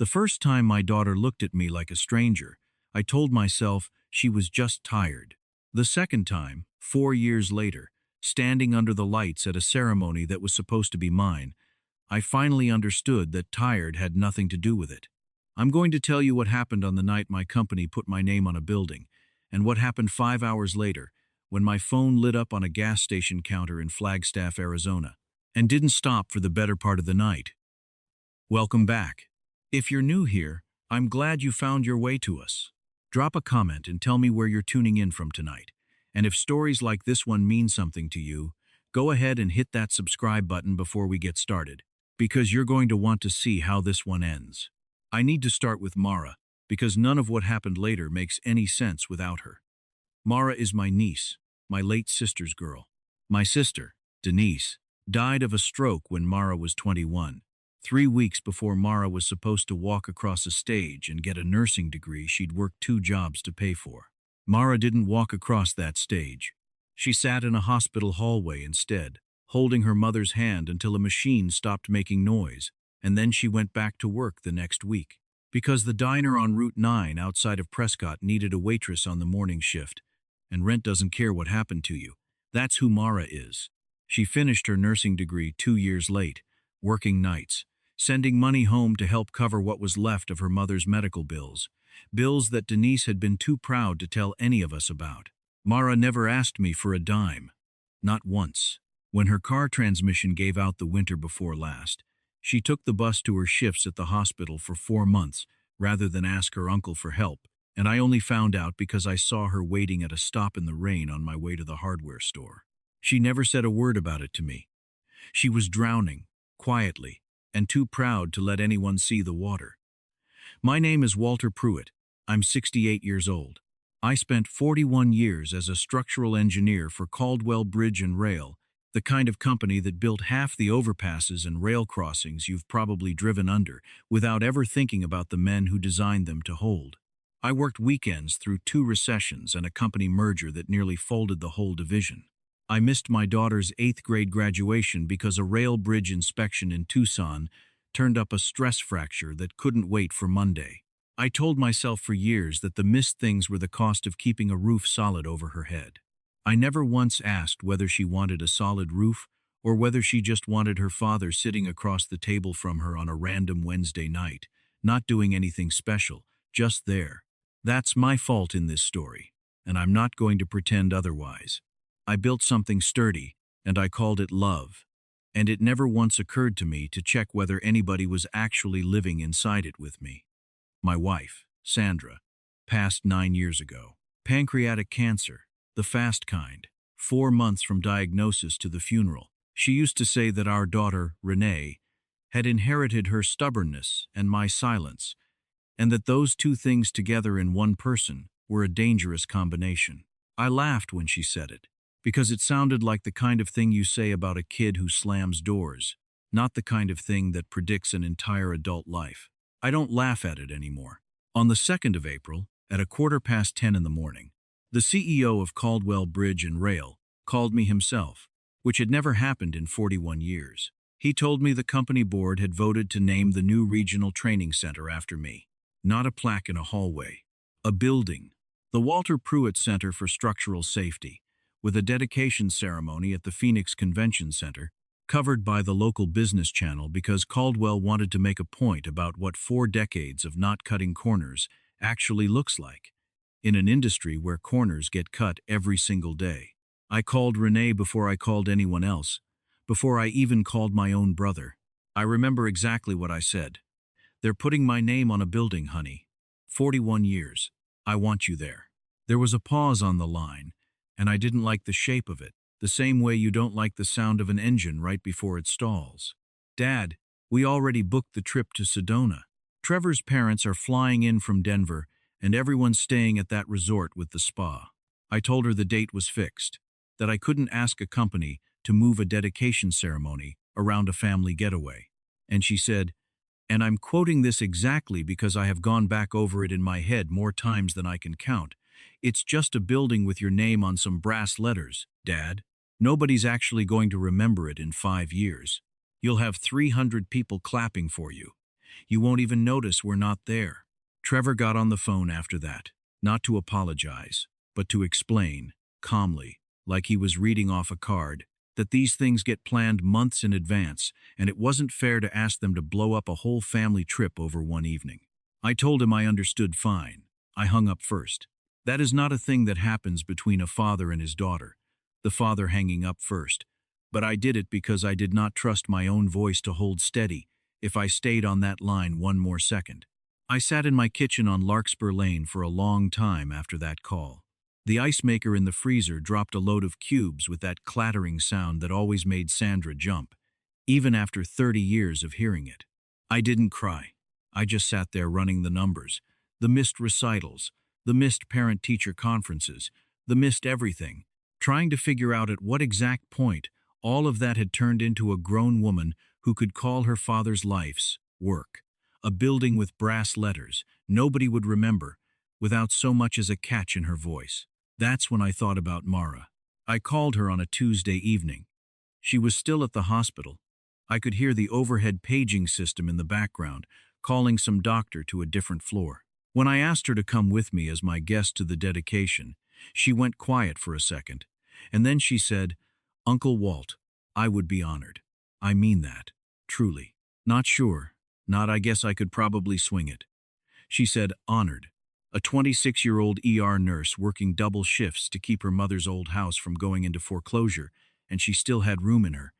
The first time my daughter looked at me like a stranger, I told myself she was just tired. The second time, 4 years later, standing under the lights at a ceremony that was supposed to be mine, I finally understood that tired had nothing to do with it. I'm going to tell you what happened on the night my company put my name on a building, and what happened 5 hours later when my phone lit up on a gas station counter in Flagstaff, Arizona, and didn't stop for the better part of the night. Welcome back. If you're new here, I'm glad you found your way to us. Drop a comment and tell me where you're tuning in from tonight. And if stories like this one mean something to you, go ahead and hit that subscribe button before we get started, because you're going to want to see how this one ends. I need to start with Mara, because none of what happened later makes any sense without her. Mara is my niece, my late sister's girl. My sister, Denise, died of a stroke when Mara was 21. 3 weeks before Mara was supposed to walk across a stage and get a nursing degree she'd worked 2 jobs to pay for. Mara didn't walk across that stage. She sat in a hospital hallway instead, holding her mother's hand until a machine stopped making noise, and then she went back to work the next week. Because the diner on Route 9 outside of Prescott needed a waitress on the morning shift, and rent doesn't care what happened to you. That's who Mara is. She finished her nursing degree 2 years late, working nights, sending money home to help cover what was left of her mother's medical bills that Denise had been too proud to tell any of us about. Mara never asked me for a dime. Not once. When her car transmission gave out the winter before last, she took the bus to her shifts at the hospital for 4 months rather than ask her uncle for help, and I only found out because I saw her waiting at a stop in the rain on my way to the hardware store. She never said a word about it to me. She was drowning, quietly, and too proud to let anyone see the water. My name is Walter Pruitt. I'm 68 years old. I spent 41 years as a structural engineer for Caldwell Bridge and Rail, the kind of company that built half the overpasses and rail crossings you've probably driven under without ever thinking about the men who designed them to hold. I worked weekends through 2 recessions and a company merger that nearly folded the whole division. I missed my daughter's 8th grade graduation because a rail bridge inspection in Tucson turned up a stress fracture that couldn't wait for Monday. I told myself for years that the missed things were the cost of keeping a roof solid over her head. I never once asked whether she wanted a solid roof or whether she just wanted her father sitting across the table from her on a random Wednesday night, not doing anything special, just there. That's my fault in this story, and I'm not going to pretend otherwise. I built something sturdy, and I called it love, and it never once occurred to me to check whether anybody was actually living inside it with me. My wife, Sandra, passed 9 years ago. Pancreatic cancer, the fast kind, 4 months from diagnosis to the funeral. She used to say that our daughter, Renee, had inherited her stubbornness and my silence, and that those 2 things together in one person were a dangerous combination. I laughed when she said it, because it sounded like the kind of thing you say about a kid who slams doors, not the kind of thing that predicts an entire adult life. I don't laugh at it anymore. On the 2nd of April, at 10:15 in the morning, the CEO of Caldwell Bridge and Rail called me himself, which had never happened in 41 years. He told me the company board had voted to name the new regional training center after me. Not a plaque in a hallway. A building. The Walter Pruitt Center for Structural Safety, with a dedication ceremony at the Phoenix Convention Center, covered by the local business channel because Caldwell wanted to make a point about what 4 decades of not cutting corners actually looks like, in an industry where corners get cut every single day. I called Renee before I called anyone else, before I even called my own brother. I remember exactly what I said. They're putting my name on a building, honey. 41 years. I want you there. There was a pause on the line, and I didn't like the shape of it, the same way you don't like the sound of an engine right before it stalls. Dad, we already booked the trip to Sedona. Trevor's parents are flying in from Denver, and everyone's staying at that resort with the spa. I told her the date was fixed, that I couldn't ask a company to move a dedication ceremony around a family getaway. And she said, and I'm quoting this exactly because I have gone back over it in my head more times than I can count, "It's just a building with your name on some brass letters, Dad. Nobody's actually going to remember it in 5 years. You'll have 300 people clapping for you. You won't even notice we're not there." Trevor got on the phone after that, not to apologize, but to explain, calmly, like he was reading off a card, that these things get planned months in advance, and it wasn't fair to ask them to blow up a whole family trip over one evening. I told him I understood fine. I hung up first. That is not a thing that happens between a father and his daughter, the father hanging up first. But I did it because I did not trust my own voice to hold steady if I stayed on that line one more second. I sat in my kitchen on Larkspur Lane for a long time after that call. The ice maker in the freezer dropped a load of cubes with that clattering sound that always made Sandra jump, even after 30 years of hearing it. I didn't cry. I just sat there running the numbers, the missed recitals, the missed parent-teacher conferences, the missed everything, trying to figure out at what exact point all of that had turned into a grown woman who could call her father's life's work, a building with brass letters nobody would remember, without so much as a catch in her voice. That's when I thought about Mara. I called her on a Tuesday evening. She was still at the hospital. I could hear the overhead paging system in the background, calling some doctor to a different floor. When I asked her to come with me as my guest to the dedication, she went quiet for a second, and then she said, "Uncle Walt, I would be honored. I mean that, truly. Not sure. Not I guess I could probably swing it." She said, honored. A 26-year-old ER nurse working double shifts to keep her mother's old house from going into foreclosure, and she still had room in her,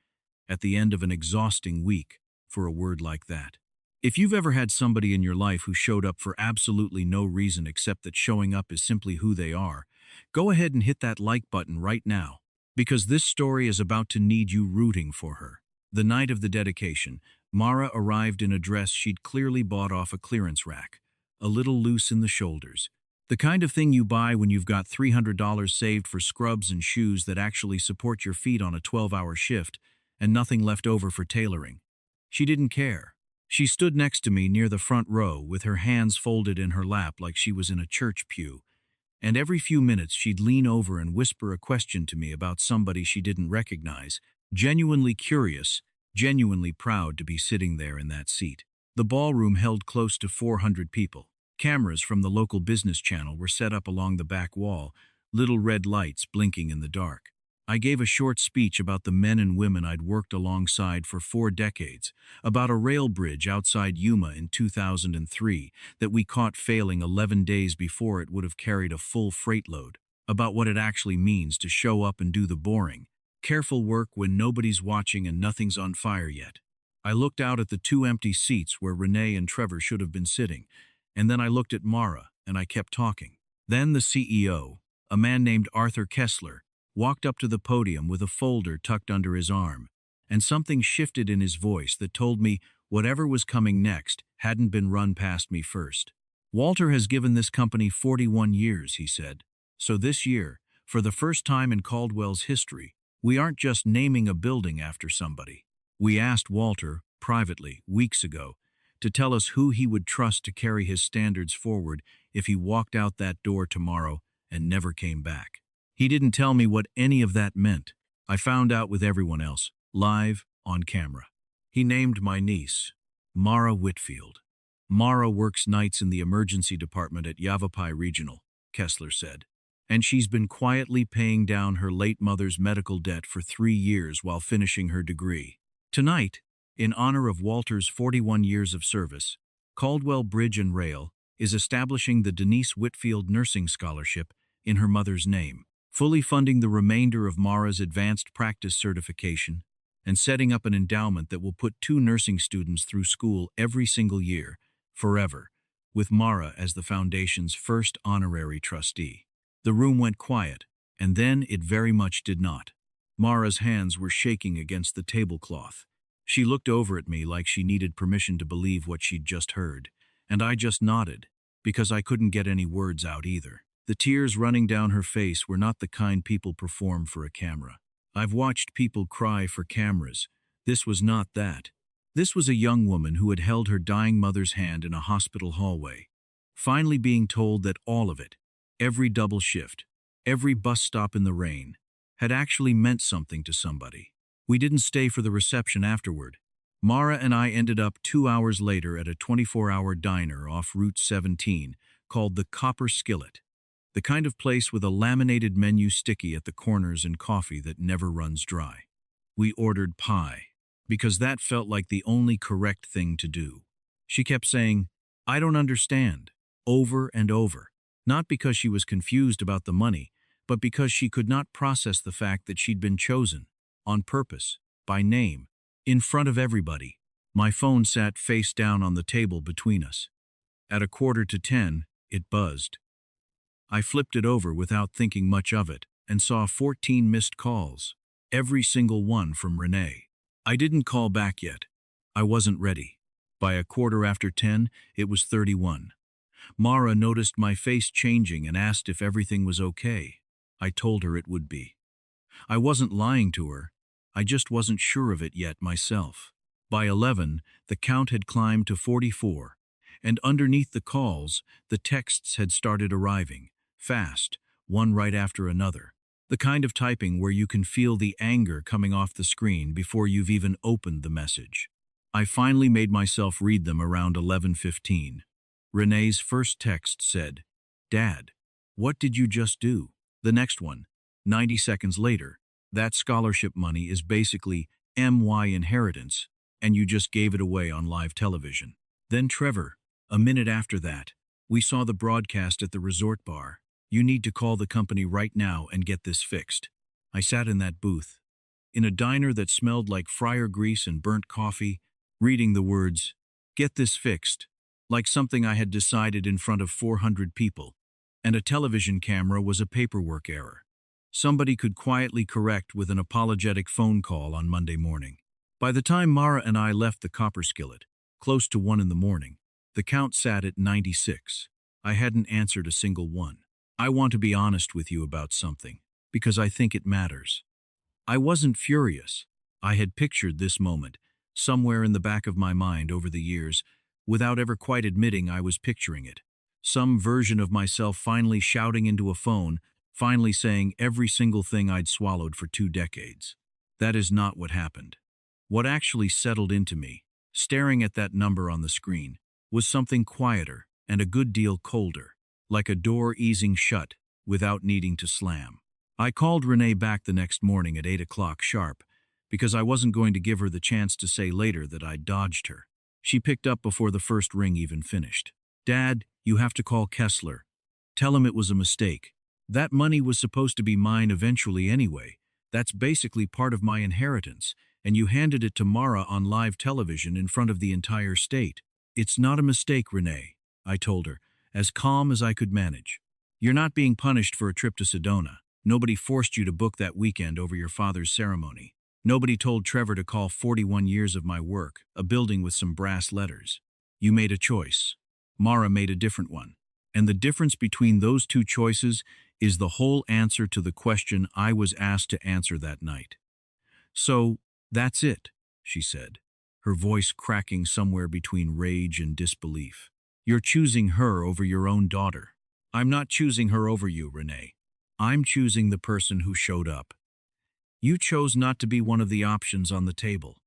at the end of an exhausting week, for a word like that. If you've ever had somebody in your life who showed up for absolutely no reason except that showing up is simply who they are, go ahead and hit that like button right now, because this story is about to need you rooting for her. The night of the dedication, Mara arrived in a dress she'd clearly bought off a clearance rack, a little loose in the shoulders. The kind of thing you buy when you've got $300 saved for scrubs and shoes that actually support your feet on a 12-hour shift, and nothing left over for tailoring. She didn't care. She stood next to me near the front row with her hands folded in her lap like she was in a church pew, and every few minutes she'd lean over and whisper a question to me about somebody she didn't recognize, genuinely curious, genuinely proud to be sitting there in that seat. The ballroom held close to 400 people. Cameras from the local business channel were set up along the back wall, little red lights blinking in the dark. I gave a short speech about the men and women I'd worked alongside for 4 decades, about a rail bridge outside Yuma in 2003 that we caught failing 11 days before it would have carried a full freight load, about what it actually means to show up and do the boring, careful work when nobody's watching and nothing's on fire yet. I looked out at the 2 empty seats where Renee and Trevor should have been sitting, and then I looked at Mara, and I kept talking. Then the CEO, a man named Arthur Kessler, walked up to the podium with a folder tucked under his arm, and something shifted in his voice that told me whatever was coming next hadn't been run past me first. "Walter has given this company 41 years, he said. So this year, for the first time in Caldwell's history, we aren't just naming a building after somebody. We asked Walter, privately, weeks ago, to tell us who he would trust to carry his standards forward if he walked out that door tomorrow and never came back. He didn't tell me what any of that meant. I found out with everyone else, live, on camera. He named my niece, Mara Whitfield. Mara works nights in the emergency department at Yavapai Regional, Kessler said, and she's been quietly paying down her late mother's medical debt for 3 years while finishing her degree. Tonight, in honor of Walter's 41 years of service, Caldwell Bridge and Rail is establishing the Denise Whitfield Nursing Scholarship in her mother's name, fully funding the remainder of Mara's advanced practice certification, and setting up an endowment that will put 2 nursing students through school every single year, forever, with Mara as the foundation's first honorary trustee. The room went quiet, and then it very much did not. Mara's hands were shaking against the tablecloth. She looked over at me like she needed permission to believe what she'd just heard, and I just nodded, because I couldn't get any words out either. The tears running down her face were not the kind people perform for a camera. I've watched people cry for cameras. This was not that. This was a young woman who had held her dying mother's hand in a hospital hallway, finally being told that all of it, every double shift, every bus stop in the rain, had actually meant something to somebody. We didn't stay for the reception afterward. Mara and I ended up 2 hours later at a 24-hour diner off Route 17 called the Copper Skillet, the kind of place with a laminated menu sticky at the corners and coffee that never runs dry. We ordered pie, because that felt like the only correct thing to do. She kept saying, "I don't understand," over and over, not because she was confused about the money, but because she could not process the fact that she'd been chosen, on purpose, by name, in front of everybody. My phone sat face down on the table between us. At 9:45, it buzzed. I flipped it over without thinking much of it and saw 14 missed calls, every single one from Renee. I didn't call back yet. I wasn't ready. By 10:15, it was 31. Mara noticed my face changing and asked if everything was okay. I told her it would be. I wasn't lying to her. I just wasn't sure of it yet myself. By 11, the count had climbed to 44, and underneath the calls, the texts had started arriving, fast, one right after another. The kind of typing where you can feel the anger coming off the screen before you've even opened the message. I finally made myself read them around 11:15. Renee's first text said, "Dad, what did you just do?" The next one, 90 seconds later, "That scholarship money is basically MY inheritance, and you just gave it away on live television." Then Trevor, a minute after that, "We saw the broadcast at the resort bar. You need to call the company right now and get this fixed." I sat in that booth, in a diner that smelled like fryer grease and burnt coffee, reading the words, "Get this fixed," like something I had decided in front of 400 people, and a television camera was a paperwork error. Somebody could quietly correct with an apologetic phone call on Monday morning. By the time Mara and I left the Copper Skillet, close to 1 in the morning, the count sat at 96. I hadn't answered a single one. I want to be honest with you about something, because I think it matters. I wasn't furious. I had pictured this moment, somewhere in the back of my mind over the years, without ever quite admitting I was picturing it. Some version of myself finally shouting into a phone, finally saying every single thing I'd swallowed for 2 decades. That is not what happened. What actually settled into me, staring at that number on the screen, was something quieter and a good deal colder, like a door easing shut without needing to slam. I called Renee back the next morning at 8 o'clock sharp, because I wasn't going to give her the chance to say later that I'd dodged her. She picked up before the first ring even finished. "Dad, you have to call Kessler. Tell him it was a mistake. That money was supposed to be mine eventually anyway. That's basically part of my inheritance, and you handed it to Mara on live television in front of the entire state." "It's not a mistake, Renee," I told her, as calm as I could manage. "You're not being punished for a trip to Sedona. Nobody forced you to book that weekend over your father's ceremony. Nobody told Trevor to call 41 years of my work, a building with some brass letters. You made a choice. Mara made a different one. And the difference between those two choices is the whole answer to the question I was asked to answer that night." "So, that's it," she said, her voice cracking somewhere between rage and disbelief. "You're choosing her over your own daughter." "I'm not choosing her over you, Renee. I'm choosing the person who showed up. You chose not to be one of the options on the table."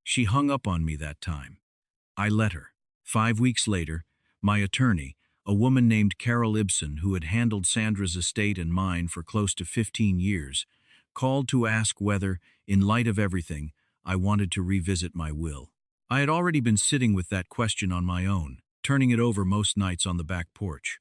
She hung up on me that time. I let her. 5 weeks later, my attorney, a woman named Carol Ibsen who had handled Sandra's estate and mine for close to 15 years, called to ask whether, in light of everything, I wanted to revisit my will. I had already been sitting with that question on my own, turning it over most nights on the back porch.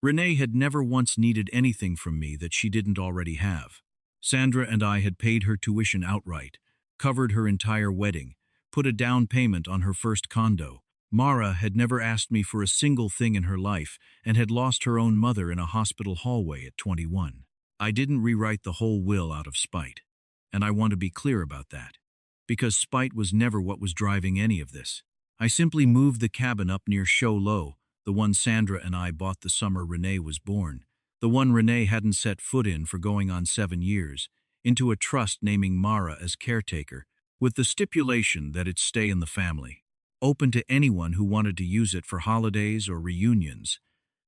Renee had never once needed anything from me that she didn't already have. Sandra and I had paid her tuition outright, covered her entire wedding, put a down payment on her first condo. Mara had never asked me for a single thing in her life and had lost her own mother in a hospital hallway at 21. I didn't rewrite the whole will out of spite, and I want to be clear about that, because spite was never what was driving any of this. I simply moved the cabin up near Show Low, the one Sandra and I bought the summer Renee was born, the one Renee hadn't set foot in for going on 7 years, into a trust naming Mara as caretaker, with the stipulation that it stay in the family, open to anyone who wanted to use it for holidays or reunions,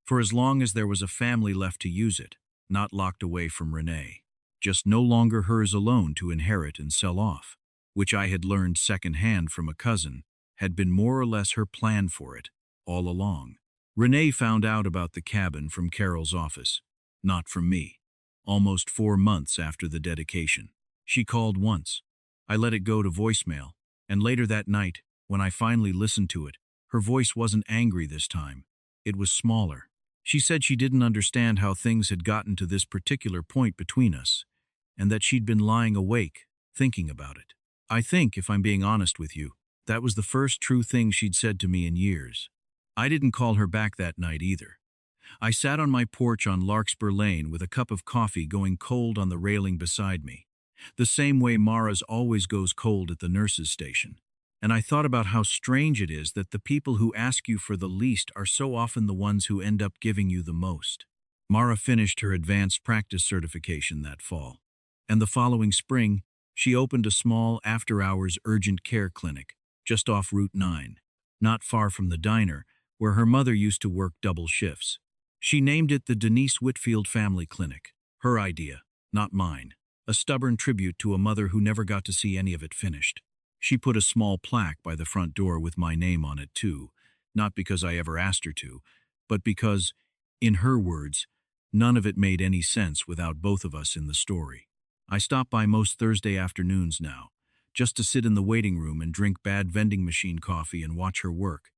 for as long as there was a family left to use it, not locked away from Renee, just no longer hers alone to inherit and sell off. which I had learned secondhand from a cousin, had been more or less her plan for it, all along. Renee found out about the cabin from Carol's office, not from me. Almost 4 months after the dedication. She called once. I let it go to voicemail, and later that night, when I finally listened to it, her voice wasn't angry this time. It was smaller. She said she didn't understand how things had gotten to this particular point between us, and that she'd been lying awake, thinking about it. I think, if I'm being honest with you, that was the first true thing she'd said to me in years. I didn't call her back that night either. I sat on my porch on Larkspur Lane with a cup of coffee going cold on the railing beside me, the same way Mara's always goes cold at the nurse's station. And I thought about how strange it is that the people who ask you for the least are so often the ones who end up giving you the most. Mara finished her advanced practice certification that fall, and the following spring, she opened a small after-hours urgent care clinic just off Route 9, not far from the diner where her mother used to work double shifts. She named it the Denise Whitfield Family Clinic, her idea, not mine, a stubborn tribute to a mother who never got to see any of it finished. She put a small plaque by the front door with my name on it too, not because I ever asked her to, but because, in her words, none of it made any sense without both of us in the story. I stop by most Thursday afternoons now, just to sit in the waiting room and drink bad vending machine coffee and watch her work.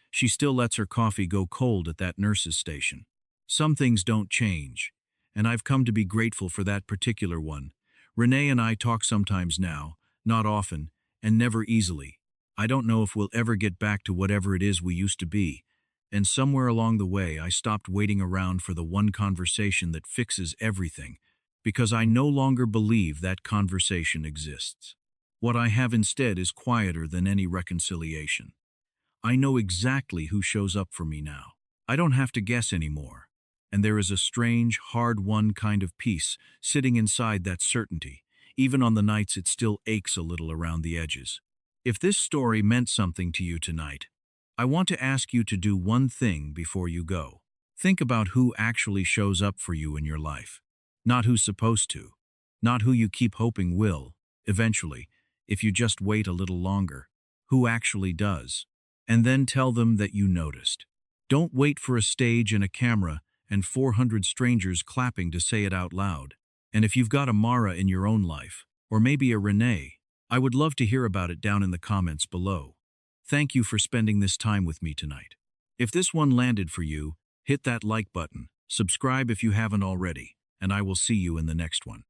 She still lets her coffee go cold at that nurse's station. Some things don't change, and I've come to be grateful for that particular one. Renee and I talk sometimes now, not often, and never easily. I don't know if we'll ever get back to whatever it is we used to be, and somewhere along the way I stopped waiting around for the one conversation that fixes everything, because I no longer believe that conversation exists. What I have instead is quieter than any reconciliation. I know exactly who shows up for me now. I don't have to guess anymore, and there is a strange, hard-won kind of peace sitting inside that certainty, even on the nights it still aches a little around the edges. If this story meant something to you tonight, I want to ask you to do one thing before you go. Think about who actually shows up for you in your life. Not who's supposed to. Not who you keep hoping will, eventually, if you just wait a little longer. Who actually does. And then tell them that you noticed. Don't wait for a stage and a camera and 400 strangers clapping to say it out loud. And if you've got a Mara in your own life, or maybe a Renee, I would love to hear about it down in the comments below. Thank you for spending this time with me tonight. If this one landed for you, hit that like button, subscribe if you haven't already, and I will see you in the next one.